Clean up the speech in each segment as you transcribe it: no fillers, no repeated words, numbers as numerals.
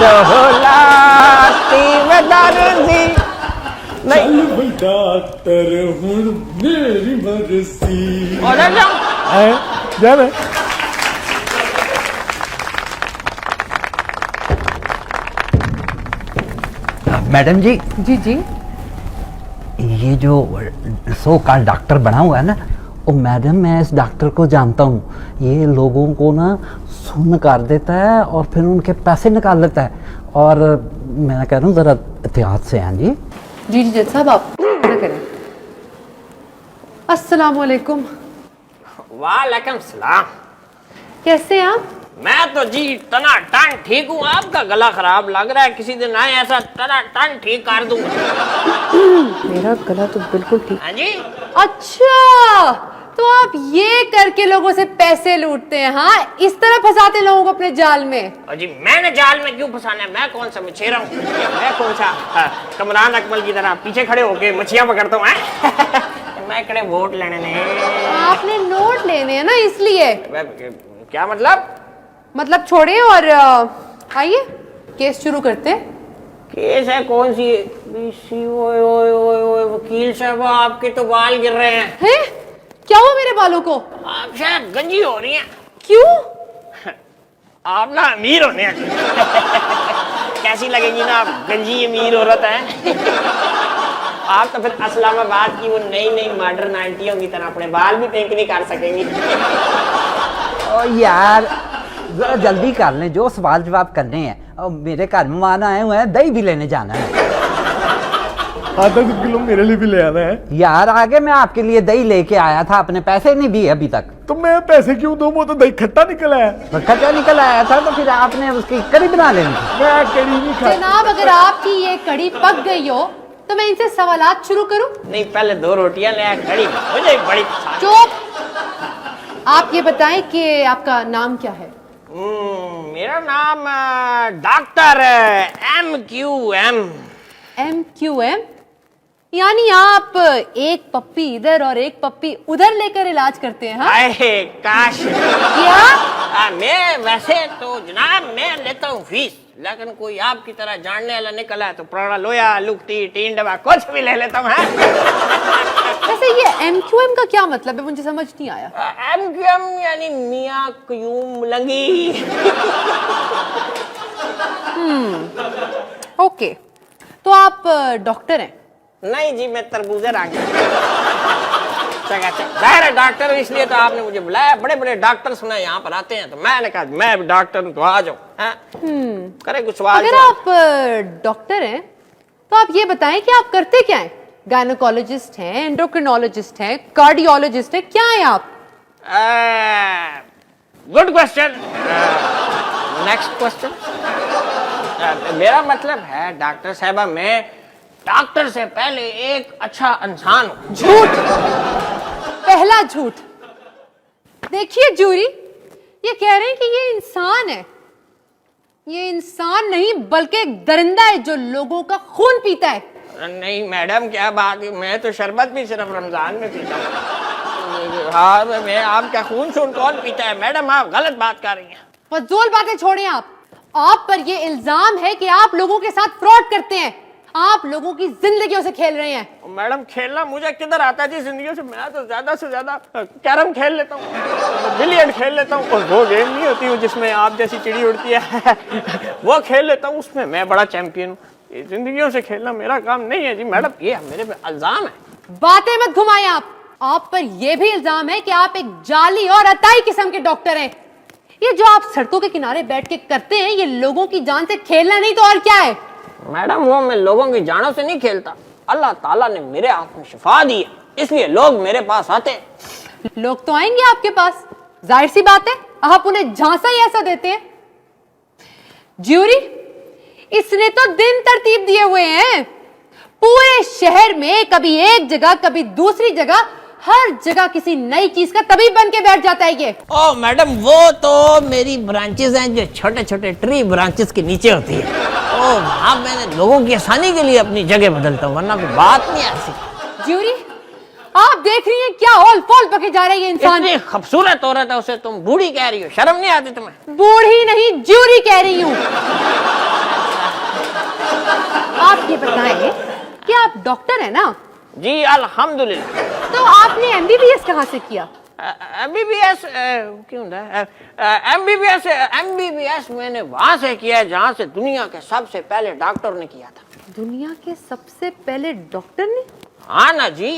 चोलाती वदारजी नहीं डॉक्टर हूँ मेरी मर्जी। और जा मैं मैडम जी, जी ये जो सो कॉल्ड डॉक्टर बना हुआ है ना, ओ मैडम मैं इस डॉक्टर को जानता हूँ। ये लोगों को ना सुन कर देता है और फिर उनके पैसे निकाल लेता है। और मैं कह रहा हूँ ज़रा एहतियात से हैं जी। जी जज साहब आप ना करें। अस्सलाम वालेकुम। वालेकुम सलाम। कैसे हैं आप? मैं तो जी तना टन ठीक हूँ। आपका गला खराब लग रहा है, किसी दिन आए ऐसा तना टन ठीक कर दूंगा। मेरा गला तो बिल्कुल ठीक। हाँ जी। अच्छा तो आप ये करके लोगों से पैसे लूटते हैं? हाँ, इस तरह फंसाते लोगों को अपने जाल में। और जी मैंने जाल में क्यों फंसाना है? मैं कौन सा मछेरा हूँ? मैं कौन सा कमरान अकमल की तरह पीछे खड़े होके मछलियां पकड़ता हूँ? मैं खड़े वोट लेने नहीं। आपने नोट लेने हैं ना, इसलिए। क्या मतलब? मतलब छोड़े और आइए केस शुरू करते हैं। केस है? कौन सी? वकील साहब आपके तो बाल गिर रहे हैं। हैं? क्या हुआ मेरे बालों को? आप शायद गंजी हो रही हैं। क्यों? आप ना अमीर होने हैं। कैसी लगेगी ना आप गंजी अमीर औरत है। आप तो फिर इस्लामाबाद की वो नई नई मॉडर्न आंटियों की तरह अपने बाल भी पिंक नहीं कर सकेंगी। ओ यार ज़रा जल्दी कर लें, जो सवाल जवाब करने हैं। और मेरे घर मेहमान आए हुए हैं, दही भी लेने जाना है। आधा किलो मेरे लिए भी ले आना है। यार आगे मैं आपके लिए दही लेके आया था, अपने पैसे नहीं दिए अभी तक। तो मैं पैसे क्यों दूं? वो तो दही खट्टा निकला है। खट्टा निकल आया था तो फिर आपने उसकी कड़ी बना लेनी थी। मैं कड़ी नहीं खा। जनाब अगर आपकी ये कड़ी पक गई हो तो मैं इनसे सवालात शुरू करूं? नहीं, पहले 2 रोटियां ले आया, कड़ी मुझे बड़ी पसंद। चुप। आप ये बताएं कि आपका नाम क्या है? मेरा नाम डॉक्टर MQM। MQM यानी आप एक पप्पी इधर और एक पप्पी उधर लेकर इलाज करते हैं? हाँ? अरे काश। क्या? मैं वैसे तो जनाब मैं लेता हूँ फीस, लेकिन कोई आपकी तरह जानने वाला निकला है तो प्राणा लोया लुकती टीन डबा कुछ भी ले लेता हूँ। वैसे ये MQM का क्या मतलब है? मुझे समझ नहीं आया। MQM यानी मियाँ क्यूम मुलंगी। ओके तो आप डॉक्टर हैं? नहीं जी, मैं तरबूजे रंग जाहिर है डॉक्टर, इसलिए तो आपने मुझे बुलाया। बड़े बड़े डॉक्टर सुना यहाँ पर आते हैं तो मैंने कहा मैं भी डॉक्टर हूँ तो आ जाओ। करे कुछ सवाल। अगर आप डॉक्टर हैं तो आप ये बताएं कि आप करते क्या हैं? गायनोकोलॉजिस्ट हैं, एंडोक्रिनोलॉजिस्ट हैं, कार्डियोलॉजिस्ट हैं, क्या हैं आप? Good question. Next question. मेरा मतलब है डॉक्टर साहबा मैं डॉक्टर से पहले एक अच्छा इंसान हूँ। झूठ, पहला झूठ। देखिए जूरी, ये कह रहे हैं कि ये इंसान है। ये इंसान नहीं बल्कि एक दरिंदा है जो लोगों का खून पीता है। नहीं मैडम, क्या बात है, मैं तो शरबत भी सिर्फ रमजान में पीता हूँ। हाँ मैं आपका खून शून कौन पीता है? मैडम आप गलत बात कर रही हैं। फजूल बातें छोड़ें आप पर ये इल्जाम है कि आप लोगों के साथ फ्रॉड करते हैं। आप लोगों की जिंदगियों से खेल रहे हैं। मैडम खेलना मुझे किधर आता है जी जिंदगी से? मैं तो ज्यादा से ज्यादा कैरम खेल लेता हूँ, बिलियर्ड खेल लेता हूँ, और वो गेम नहीं होती जिसमें आप जैसी चिड़ी उड़ती है वो खेल लेता हूँ, उसमें मैं बड़ा चैंपियन हूँ। ये जिंदगियों से खेलना मेरा काम नहीं है जी मैडम, ये मेरे पे इल्जाम है। बातें मत घुमाएं आप पर यह भी इल्जाम है कि आप एक जाली और अताई किस्म के डॉक्टर हैं। ये जो आप सड़कों के किनारे बैठ के करते हैं ये लोगों की जान से खेलना नहीं तो और क्या है? मैडम वो मैं लोगों की जानों से नहीं खेलता, अल्लाह ताला ने मेरे हाथ में शिफा दी है, इसलिए लोग मेरे पास आते हैं। लोग तो आएंगे आपके पास, जाहिर सी बात है, आप उन्हें झांसा ही ऐसा देते हैं। ज्यूरी, इसने तो दिन तरतीब दिए हुए हैं। पूरे शहर में कभी एक जगह कभी दूसरी जगह, हर जगह किसी नई चीज का तभी बन के बैठ जाता है ये। ओ मैडम वो तो मेरी ब्रांचेस हैं जो छोटे छोटे ट्री ब्रांचेस के नीचे होती है। ओ वहाँ मैंने लोगों की आसानी के लिए अपनी जगह बदलता हूँ, वरना कोई बात नहीं ऐसी। ज्यूरी, आप देख रही हैं क्या हॉल फॉल पके जा रही है इंसान। इतनी खूबसूरत औरत है, उसे तुम बूढ़ी कह रही हो, शर्म नहीं आती तुम्हें? बूढ़ी नहीं ज्यूरी कह रही हूँ। बताएं कि आप डॉक्टर हैं ना, जी अल्हम्दुलिल्लाह। तो आपने एमबीबीएस कहाँ से किया? एमबीबीएस क्यों एमबीबीएस मैंने वहां से किया जहां से दुनिया के सबसे पहले डॉक्टर ने किया था। दुनिया के सबसे पहले डॉक्टर ने? हाँ ना जी।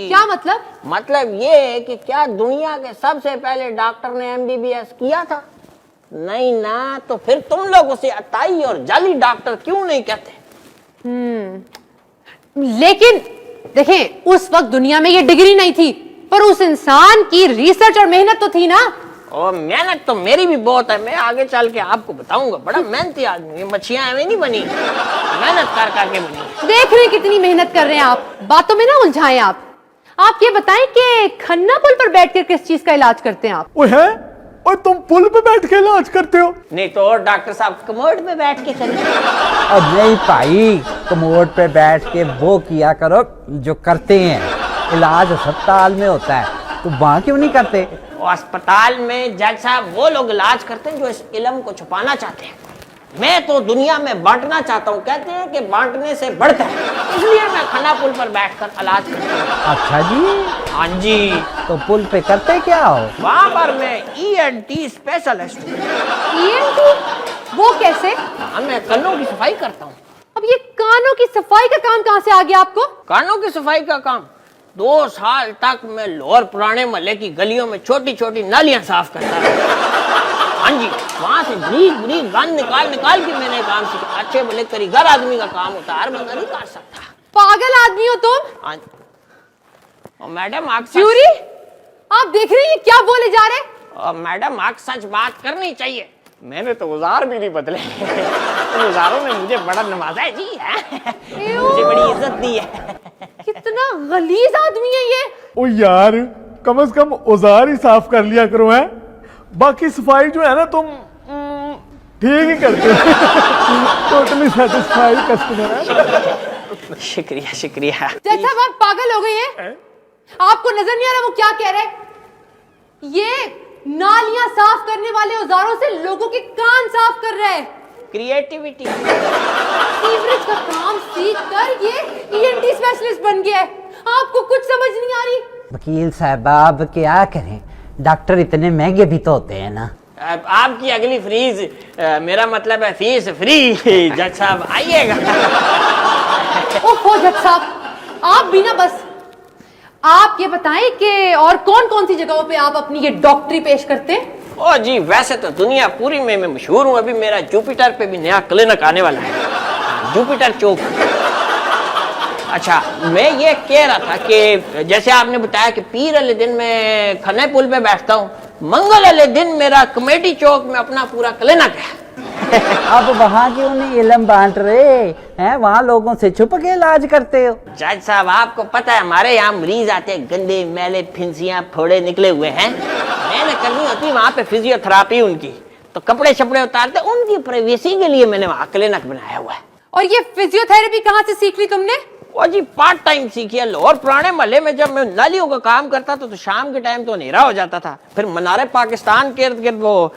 क्या मतलब? मतलब ये है कि क्या दुनिया के सबसे पहले डॉक्टर ने एमबीबीएस किया था? नहीं ना, तो फिर तुम लोग उसे अताई और जाली डॉक्टर क्यों नहीं कहते? लेकिन देखें, उस वक्त दुनिया में ये डिग्री नहीं थी, पर उस इंसान की रिसर्च और मेहनत तो थी ना। और मेहनत तो मेरी भी बहुत है, मैं आगे चल के आपको बताऊंगा। बड़ा मेहनती आदमी, ये मच्छियां ऐਵੇਂ नहीं बनी, मेहनत कर करके बनी। देख रहे हैं कितनी मेहनत कर रहे हैं आप, बातों में ना उलझाएं आप। आप ये बताएं कि खन्ना पुल पर बैठकर किस चीज का इलाज करते हैं आप? वो है और तुम पुल पे बैठ के इलाज करते हो? नहीं तो और डॉक्टर साहब कमोड पे बैठ के करें। और नहीं भाई, कमोड पे बैठ के वो किया करो जो करते हैं। इलाज अस्पताल में होता है, तो वहां क्यों नहीं करते? और अस्पताल में जज साहब वो लोग इलाज करते हैं जो इस इल्म को छुपाना चाहते हैं। मैं तो दुनिया में बांटना चाहता हूँ। कहते हैं कि बांटने से बढ़ता है, इसलिए मैं खन्ना पुल पर बैठकर इलाज करता हूँ। अच्छा जी, हाँ जी। तो पुल पे करते क्या हो? वहाँ पर मैं ENT स्पेशलिस्ट हूँ। ENT? वो कैसे? हाँ, मैं कानों की सफाई करता हूँ। अब ये कानों की सफाई का काम कहाँ से आ गया आपको? कानों की सफाई का काम 2 साल तक मैं लाहौर पुराने महल्ले की गलियों में छोटी छोटी नालियां साफ करता रहा। हाँ जी, वहाँ से बरीक गंद निकाल निकाल के मैंने काम सीखा। अच्छे भले कारीगर आदमी का काम होता है, हर बंदा नहीं कर सकता। पागल आदमी हो तुम। हाँ जी। और मैडम आप ज्यूरी, आप देख रही हैं क्या बोले जा रहे हैं? और मैडम आप सच बात करनी चाहिए। मैंने तो औजार भी नहीं बदले। औजारों ने मुझे बड़ा नवाजा है जी, है मुझे बड़ी इज्जत दी है। कितना गलीज आदमी है ये। ओ यार, कम से कम औजार ही साफ कर लिया करो। है बाकी सफाई जो है ना तुम ठीक ही करते हो। टोटली सेटिस्फाइड कस्टमर है। शुक्रिया शुक्रिया। जज साहब, आप पागल हो गए हैं? आपको नजर नहीं आ रहा वो क्या कह रहे हैं? ये नालियां साफ करने वाले औजारों से लोगों के कान साफ कर रहे हैं। क्रिएटिविटी। सीवरेज का काम सीख कर ये ENT स्पेशलिस्ट बन गया है। आपको कुछ समझ नहीं आ रही? वकील साहब, आप क्या करें, डॉक्टर इतने महंगे भी तो होते हैं ना। आपकी अगली फ्रीज, मेरा मतलब है फीस फ्री। जज साहब आइएगा। ओहो जज साहब, आप भी ना बस। आप ये बताएं कि और कौन कौन सी जगहों पे आप अपनी ये डॉक्टरी पेश करते हैं? ओ जी, वैसे तो दुनिया पूरी में मैं मशहूर हूँ। अभी मेरा जुपिटर पे भी नया क्लिनिक आने वाला है, जुपिटर चौक। अच्छा, मैं ये कह रहा था कि जैसे आपने बताया कि पीर वाले दिन मैं खन्ने पुल पे बैठता हूँ, मंगल वाले दिन मेरा कमेटी चौक में अपना पूरा क्लिनिक है। अब वहाँ क्यों नहीं इल्म बांट रहे हैं? वहाँ लोगों से छुप के इलाज करते हो। जज साहब, आपको पता है हमारे यहाँ मरीज आते हैं गंदे मैले फिंसियां फोड़े निकले हुए हैं। मैंने करनी होती वहाँ पे फिजियोथेरापी उनकी, तो कपड़े शपड़े उतारते, उनकी प्राइवेसी के लिए मैंने वहाँ क्लिनिक बनाया हुआ है। और ये फिजियोथेरेपी कहाँ से सीख ली तुमने? वो जी पार्ट टाइम सीखी है। लाहौर पुराने महल्ले में जब मैं नालियों का काम करता था तो शाम के टाइम तो अंधेरा हो जाता था। फिर मनारे पाकिस्तान के इर्द गिर्द वो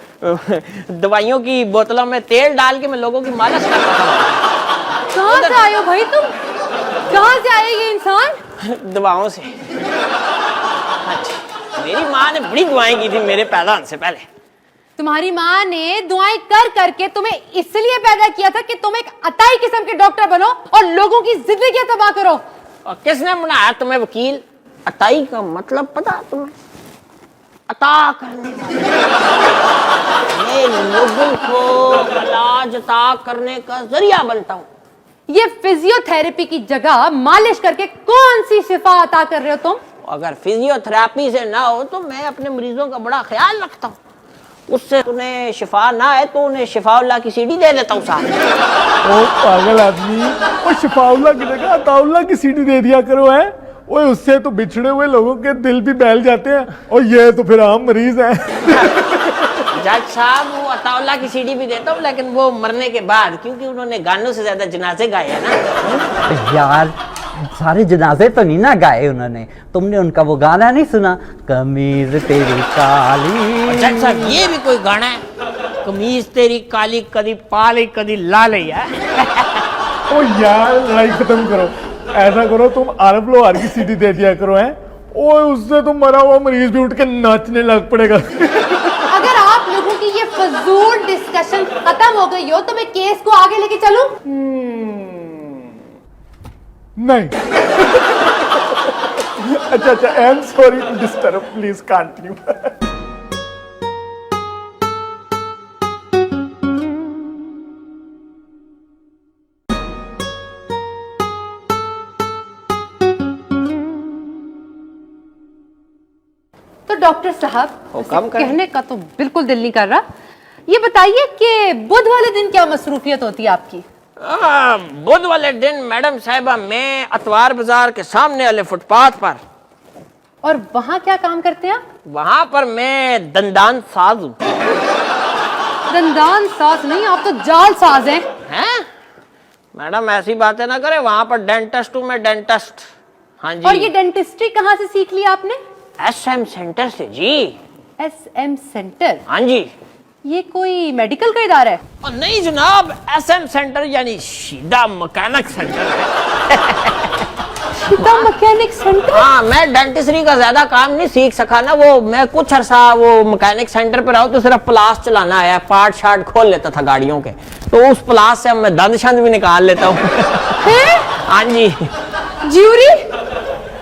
दवाइयों की बोतलों में तेल डाल के मैं लोगों की मालिश करता था। कहाँ से आए हो भाई तुम? कहाँ से आए ये इंसान? दवाओं से। अच्छा, मेरी माँ ने बड़ी दुआएं की थी मेरे पैदा होने से पहले। तुम्हारी माँ ने दुआएं कर करके तुम्हें इसलिए पैदा किया था कि तुम एक अताई किस्म के डॉक्टर बनो और लोगों की जिंदगी तबाह करो। और किसने बनाया तुम्हें वकील? अताई का मतलब पता तुम्हें? अता करने मैं लोगों को इलाज अता करने का जरिया बनता हूँ। ये फिजियोथेरेपी की जगह मालिश करके कौन सी शिफा अता कर रहे हो तुम? अगर फिजियोथेरेपी से ना हो तो मैं अपने मरीजों का बड़ा ख्याल रखता हूँ। उससे उन्हें शिफा ना है तो उन्हें शिफाउल्लाह की सीढ़ी दे देता हूँ साथ। ओ पागल आदमी, वो शिफाउल्लाह की जगह अताउल्लाह की सीढ़ी दे दिया करो। है ओए, उससे तो बिछड़े हुए लोगों के दिल भी बहल जाते हैं, और ये तो फिर आम मरीज हैं। जज साहब, वो अताउल्लाह की सीढ़ी भी देता हूँ, लेकिन वो मरने के बाद, क्योंकि उन्होंने गानों से ज्यादा जनाजे गाए हैं ना। यार, सारे जनाजे तो नहीं ना गाए उन्होंने। तुमने उनका वो गाना नहीं सुना, कमीज तेरी काली? जज साहब, ये भी कोई गाना है? कमीज तेरी काली कदी पाली कदी लाल है। ओ यार लड़ाई खत्म करो, ऐसा करो तुम आरफ लोहार की सीटी दे दिया करो है, ओ उससे तुम मरा हुआ मरीज भी उठ के नाचने लग पड़ेगा। अगर आप लोगों की ये फजूल डिस्कशन खत्म हो गई हो तो मैं केस को आगे लेके चलूं? नहीं। अच्छा, I am sorry to disturb, please continue. तो डॉक्टर साहब, हुक्म करें। कहने का तो बिल्कुल दिल नहीं कर रहा, ये बताइए कि बुध वाले दिन क्या मसरूफियत होती है आपकी? बुध वाले दिन मैडम साहिबा मैं अतवार बाजार के सामने वाले फुटपाथ पर, और वहां क्या काम करते हैं आप? वहां पर मैं दंदान साज हूँ। दंदान साज नहीं, आप तो जाल साज हैं। हैं? मैडम ऐसी बातें ना करे, वहां पर डेंटिस्ट हूँ मैं, डेंटिस्ट। हाँ जी। और ये डेंटिस्ट्री कहाँ से सीख ली आपने? SM सेंटर से जी। SM centre? हाँ जी। ये कोई मेडिकल का इदारा है? और नहीं जनाब, SM सेंटर यानी सीधा मैकेनिक सेंटर है। सीधा मैकेनिक सेंटर? हाँ, मैं डेंटिस्ट्री का ज्यादा काम नहीं सीख सका ना, वो मैं कुछ अरसा वो मैकेनिक सेंटर पे रहा तो सिर्फ प्लास चलाना आया, पार्ट शार्ट खोल लेता था गाड़ियों के, तो उस प्लास से अब मैं दंद शंद भी निकाल लेता हूँ। हाँ जी। ज्यूरी,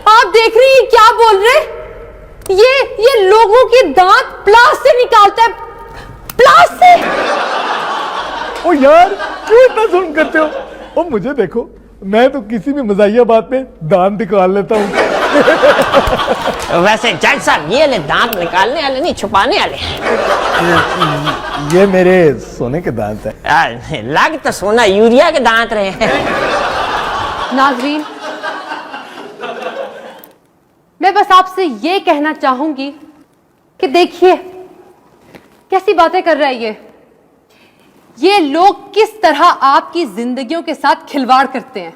आप देख रही हैं क्या बोल रहे? ये लोगों के दांत प्लास से निकालता है, प्लास से। ओ यार क्यों इतना जुल्म करते हो? ओ मुझे देखो, मैं तो किसी भी मजाहिया बात में दांत निकाल लेता हूँ। वैसे जज साहब ये ले दांत निकालने वाले नहीं, छुपाने वाले। ये मेरे सोने के दांत है। लग तो सोना यूरिया के दांत रहे हैं। नाजरीन, मैं बस आपसे ये कहना चाहूंगी कि देखिए कैसी बातें कर रहा है ये लोग किस तरह आपकी जिंदगियों के साथ खिलवाड़ करते हैं।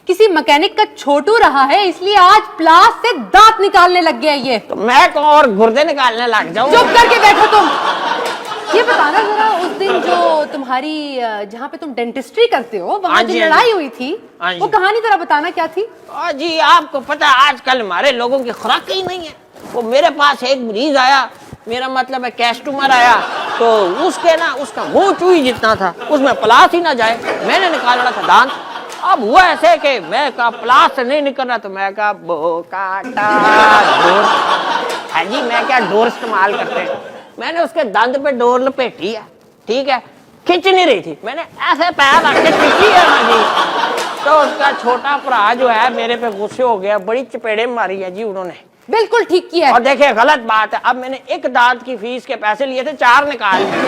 किसी मैकेनिक का छोटू रहा है इसलिए आज प्लास से दांत निकालने लग गया ये। तो मैं कौन और गुर्दे निकालने लग जाऊं? चुप करके बैठो तुम। ये बताना जरा, उस दिन जो तुम्हारी जहाँ पे तुम डेंटिस्ट्री करते हो वहां हाँ जो जी, हाँ लड़ाई जी। हुई थी, हाँ जी। वो कहानी जरा बताना क्या थी? जी आपको पता है आजकल हमारे लोगों की खुराक ही नहीं है। वो मेरे पास एक मरीज आया, मेरा मतलब है कस्टमर आया, तो उसके ना उसका मुंह चूही जितना था, उसमें प्लास ही ना जाए, मैंने निकालना था दांत। अब हुआ ऐसे कि मैं कहा प्लास से नहीं निकल रहा, तो मैं कहा बोकाटा डोर। हाँ जी, मैं क्या डोर इस्तेमाल करते हैं, मैंने उसके दंद पे डोर लपेटी है, ठीक है, खिंच नहीं रही थी, मैंने ऐसे पैर रख के खींची है ना जी, तो उसका छोटा भरा जो है मेरे पे गुस्से हो गया, बड़ी चपेड़े मारी है जी उन्होंने। बिल्कुल ठीक किया है। और देखिए गलत बात है, अब मैंने एक दांत की फीस के पैसे लिए थे, 4 निकाल दिए,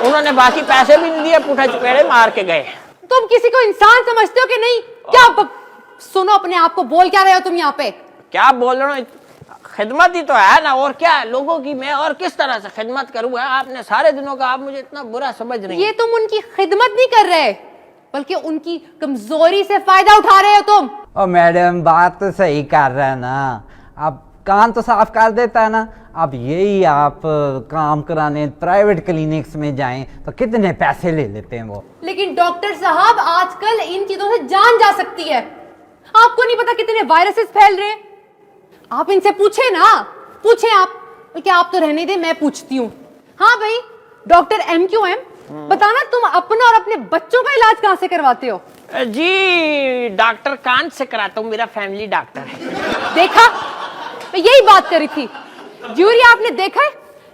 उन्होंने बाकी पैसे भी नहीं दिए, पुठा चपेड़े मार के गए। तुम किसी को इंसान समझते हो कि नहीं? क्या सुनो अपने आप को, बोल क्या रहे हो तुम यहाँ पे? क्या बोल रहा हूँ, खिदमत ही तो है ना, और क्या है लोगों की, मैं और किस तरह से खिदमत करूँ? आपने सारे दिनों का आप मुझे इतना बुरा समझ रही ये तुम उनकी खिदमत नहीं कर रहे, बल्कि उनकी कमजोरी से फायदा उठा रहे हो तुम। ओ मैडम बात तो सही कर रहा है ना, अब कान तो साफ कर देता है ना। अब यही आप काम कराने प्राइवेट क्लिनिक्स में जाएं तो कितने पैसे ले लेते हैं वो। लेकिन डॉक्टर साहब आजकल इन चीजों से जान जा सकती है। आपको नहीं पता कितने वायरसेस फैल रहे हैं। आप इनसे पूछे ना, पूछे आप। क्या आप तो रहने दे, मैं पूछती हूँ। हाँ भाई डॉक्टर MQM, बताना तुम अपना और अपने बच्चों का इलाज कहाँ से करवाते हो? जी डॉक्टर कान से कराता हूँ, मेरा फैमिली डॉक्टर है। देखा, मैं यही बात करी थी। ज्यूरी आपने देखा है?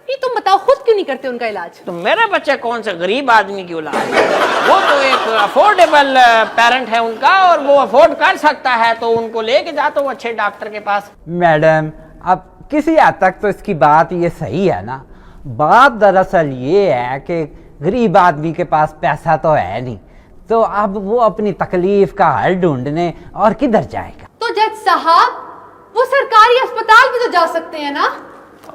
ये तुम बताओ खुद क्यों नहीं करते उनका इलाज? तो मेरे बच्चे कौन से गरीब आदमी की औलाद है, वो तो एक अफोर्डेबल पेरेंट है उनका, और वो अफोर्ड कर सकता है, तो उनको लेके जाता हूँ अच्छे डॉक्टर के पास। मैडम अब किसी हद तक तो इसकी बात ये सही है ना। बात दरअसल ये है कि गरीब आदमी के पास पैसा तो है नहीं, तो अब वो अपनी तकलीफ का हल ढूंढने और किधर जाएगा? तो जज साहब वो सरकारी अस्पताल भी तो जा सकते हैं ना?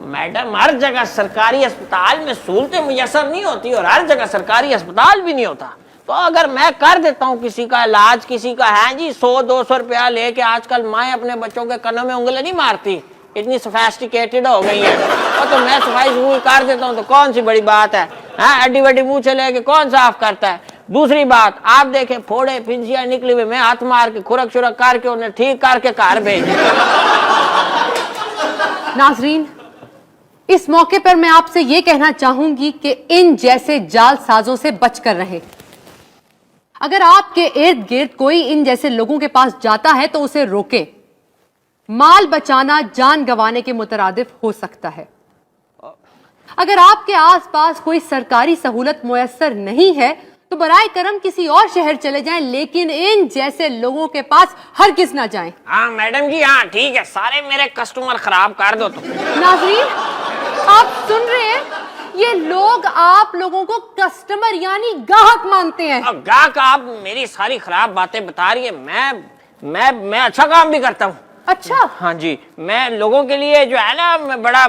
मैडम हर जगह सरकारी अस्पताल में सहूलतें मुयसर नहीं होती, और हर जगह सरकारी अस्पताल भी नहीं होता। तो अगर मैं कर देता हूँ किसी का इलाज, किसी का है जी 100-200 रुपया लेके, आजकल माएँ अपने बच्चों के कानों में उंगली नहीं मारती, इतनी सोफेस्टिकेटेड हो गई है, और तो मैं सफाई कर देता हूँ तो कौन सी बड़ी बात है? हाँ, अड्डी वड्डी मुँह चले के कौन साफ करता है? दूसरी बात, आप देखें फोड़े फिंसियां निकली हुई, मैं हाथ मार के खुरक शुरक करके उन्हें ठीक करके घर भेज दिया। नाजरीन, इस मौके पर मैं आपसे यह कहना चाहूंगी कि इन जैसे जालसाजों से बचकर रहें। अगर आपके इर्द गिर्द कोई इन जैसे लोगों के पास जाता है तो उसे रोके। माल बचाना जान गंवाने के मुतरादिफ हो सकता है। अगर आपके आसपास कोई सरकारी सहूलत मुयस्सर नहीं है तो बराए करम किसी और शहर चले जाएं, लेकिन इन जैसे लोगों के पास हरगिज ना जाएं। हाँ मैडम जी, हाँ ठीक है, सारे मेरे कस्टमर खराब कर दो तुम। नाजरीन, आप सुन रहे हैं, ये लोग आप लोगों को कस्टमर यानी ग्राहक मानते हैं। अब ग्राहक, आप मेरी सारी खराब बातें बता रही है। मैं अच्छा काम भी करता हूँ। अच्छा, हाँ जी, मैं लोगों के लिए जो है ना, मैं बड़ा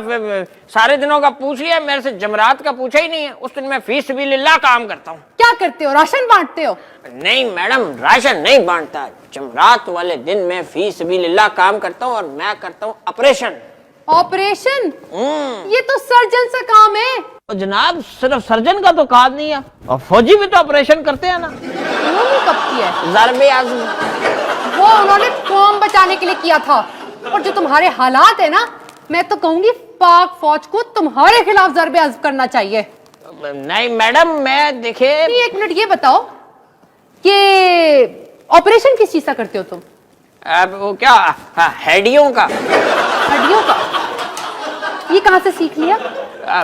सारे दिनों का पूछ लिया, मेरे से जमरात का पूछा ही नहीं है। उस दिन मैं फी सबिलिल्लाह काम करता हूँ। क्या करते हो? राशन बांटते हो? नहीं मैडम, राशन नहीं बांटता। जमरात वाले दिन मैं फी सबिलिल्लाह काम करता हूँ और मैं करता हूँ ऑपरेशन। ऑपरेशन? ये तो सर्जन से काम है। तो जनाब, सिर्फ सर्जन का तो काम नहीं है, और फौजी भी तो ऑपरेशन करते हैं ना। उन्होंने कब किया है? ज़रबे आज़म। वो उन्होंने कौम बचाने के लिए किया था। और जो तुम्हारे हालात है ना, मैं तो कहूंगी पाक फौज को तुम्हारे खिलाफ ज़रबे आज़म करना चाहिए। नहीं मैडम, मैं देखे। एक मिनट, ये बताओ कि ऑपरेशन किस चीज का करते हो तुम? अब वो क्या, हड्डियों का। हड्डियों का? ये कहाँ से सीख लिया?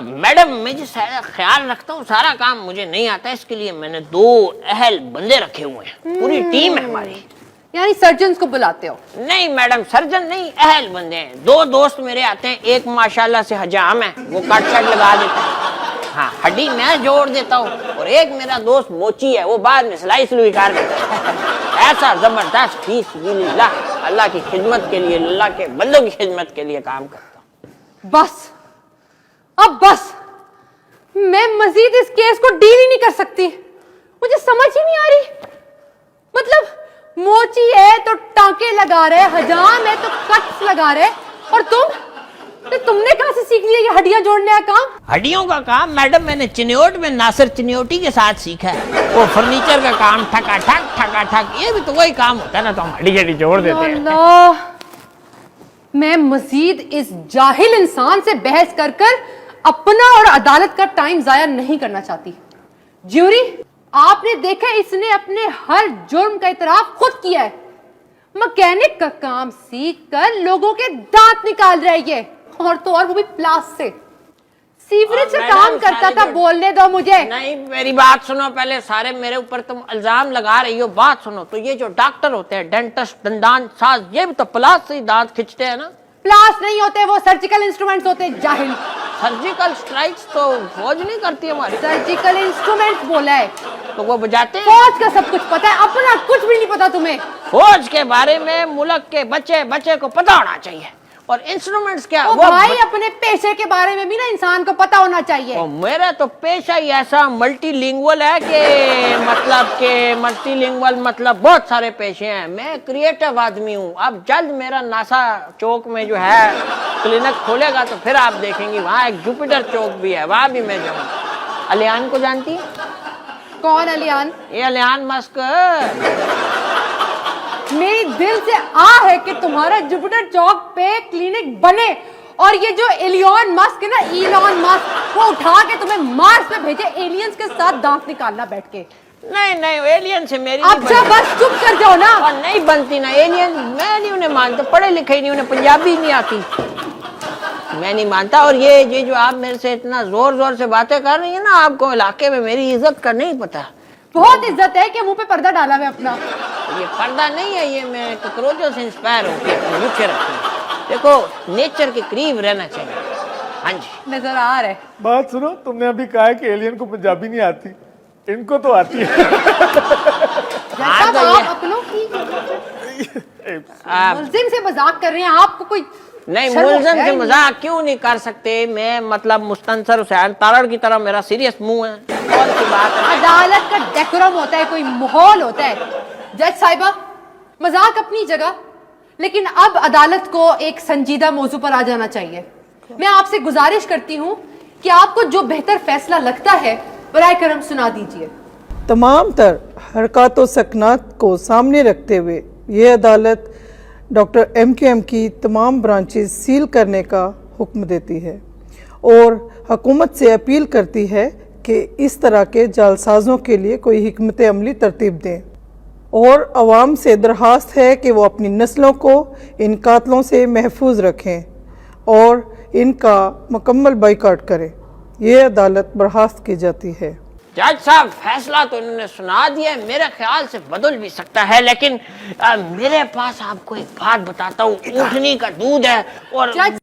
मैडम, मैं जो ख्याल रखता हूँ, सारा काम मुझे नहीं आता, इसके लिए मैंने 2 अहल बंदे रखे हुए हैं। पूरी टीम है हमारी। यानी सर्जन को बुलाते हो? नहीं मैडम, सर्जन नहीं, अहल बंदे हैं। 2 दोस्त मेरे आते हैं, एक माशाल्लाह से हजाम है, वो कट शट लगा देता है, हाँ हड्डी मैं जोड़ देता हूँ। और एक मेरा दोस्त मोची है, वो बाद में सिलाई सलुई कर देता है। ऐसा जबरदस्त फी सबिलिल्लाह, अल्लाह की खिदमत के लिए, अल्लाह के बंदों की खिदमत के लिए काम करता हूँ। बस, अब बस, मैं मजीद इस केस को डील ही नहीं कर सकती। मुझे समझ ही नहीं आ रही। मतलब मोची है तो टांके लगा रहे, हजाम है तो कट्स लगा रहे, और तुमने कहां से सीख लिया ये हड्डियां जोड़ने का काम? हड्डियों का काम मैडम मैंने चिन्योट में नासिर चिन्योटी के साथ सीखा है। वो फर्नीचर का काम, ठका ठक, ये भी तो वही काम होता है ना, तो हम हड्डी जोड़ देते हैं। अल्लाह, मैं मजीद इस जाहिल इंसान से बहस कर अपना और अदालत का टाइम जाया नहीं करना चाहती। ज्यूरी, आपने देखा, इसने अपने हर जुर्म का इतराफ खुद किया है। मैकेनिक का काम सीख कर लोगों के दांत निकाल रहा है ये, और तो और वो भी प्लास से। सीवरेज से काम करता था। बोलने दो मुझे। नहीं, मेरी बात सुनो पहले। सारे मेरे ऊपर तुम इल्जाम लगा रही हो, बात सुनो। तो ये जो डॉक्टर होते हैं, डेंटिस्ट, दंदान साज, ये भी तो प्लास से ही दांत खींचते हैं ना। प्लास नहीं होते, वो सर्जिकल इंस्ट्रूमेंट्स होते हैं, जाहिल। सर्जिकल स्ट्राइक्स तो फौज नहीं करती हमारी। सर्जिकल इंस्ट्रूमेंट्स बोला है तो वो बजाते हैं। फौज का सब कुछ पता है, अपना कुछ भी नहीं पता तुम्हें। फौज के बारे में मुल्क के बच्चे को पता होना चाहिए। और इंस्ट्रूमेंट्स क्या, वो भाई अपने पेशे के बारे में भी ना इंसान को पता होना चाहिए। मेरा तो पेशा ही ऐसा मल्टीलिंगुअल है कि मतलब बहुत सारे पेशे हैं। मैं क्रिएटिव आदमी हूँ। अब जल्द मेरा नासा चौक में जो है क्लिनिक खोलेगा, तो फिर आप देखेंगी, वहाँ एक जुपिटर चौक भी है, वहाँ भी मैं जाऊँ। अलियान को जानती है? कौन अलियान? ये अलियान मस्क। मेरी दिल से आ है कि तुम्हारा जुपिटर चौक पे क्लिनिक बने, और ये जो एलियन मस्क है ना, इलॉन मस्क, वो उठा के तुम्हें मार्स पे भेजे एलियंस के साथ दांत निकालना बैठ के। नहीं, एलियन से मेरी अच्छा बस चुप कर जाओ ना। और नहीं बनती ना एलियन, मैं नहीं उन्हें मानता। पढ़े लिखे ही नहीं, उन्हें पंजाबी नहीं आती, मैं नहीं मानता। और ये जो आप मेरे से इतना जोर से बातें कर रही है ना, आपको इलाके में मेरी इज्जत का नहीं पता। बहुत इज्जत है कि मुंह पे पर्दा डाला हुआ अपना। ये पर्दा नहीं है, ये मैं ककरोचों से इंस्पायर होकर मुझे रखती हूँ। देखो, नेचर के करीब रहना चाहिए। हाँ जी, नजर आ रहा है। बात सुनो, तुमने अभी कहा है कि एलियन को पंजाबी नहीं आती, इनको तो आती है। हाँ, तो आप अपनों की मुल्जिम से मजाक कर रहे हैं, आपको कोई नहीं, मुल्जिम से मजाक क्यों नहीं कर सकते। मैं मतलब मुस्तनसर हुसैन तारड़ की तरह मेरा सीरियस मुंह है। कौन सी बात है? अदालत का डेकोरम होता है, कोई माहौल होता है। जज साहिबा, मजाक अपनी जगह, लेकिन अब अदालत को एक संजीदा मौजू पर आ जाना चाहिए। मैं आपसे गुजारिश करती हूँ कि आपको जो बेहतर फैसला लगता है बराए करम सुना दीजिए। तमाम तर हरकत व सकनात को सामने रखते हुए ये अदालत डॉक्टर MQM की तमाम ब्रांचेस सील करने का हुक्म देती है और हुकूमत से अपील करती है कि इस तरह के जालसाजों के लिए कोई हिकमत अमली तरतीब दें और आवाम से दरख्वास्त है कि वो अपनी नस्लों को इन कातलों से महफूज रखें और इनका मुकम्मल बाइकाट करें। ये अदालत बर्खास्त की जाती है। जज साहब फैसला तो इन्होंने सुना दिया है, मेरे ख्याल से बदल भी सकता है, लेकिन मेरे पास आपको एक बात बताता हूँ, ऊँटनी का दूध है और जज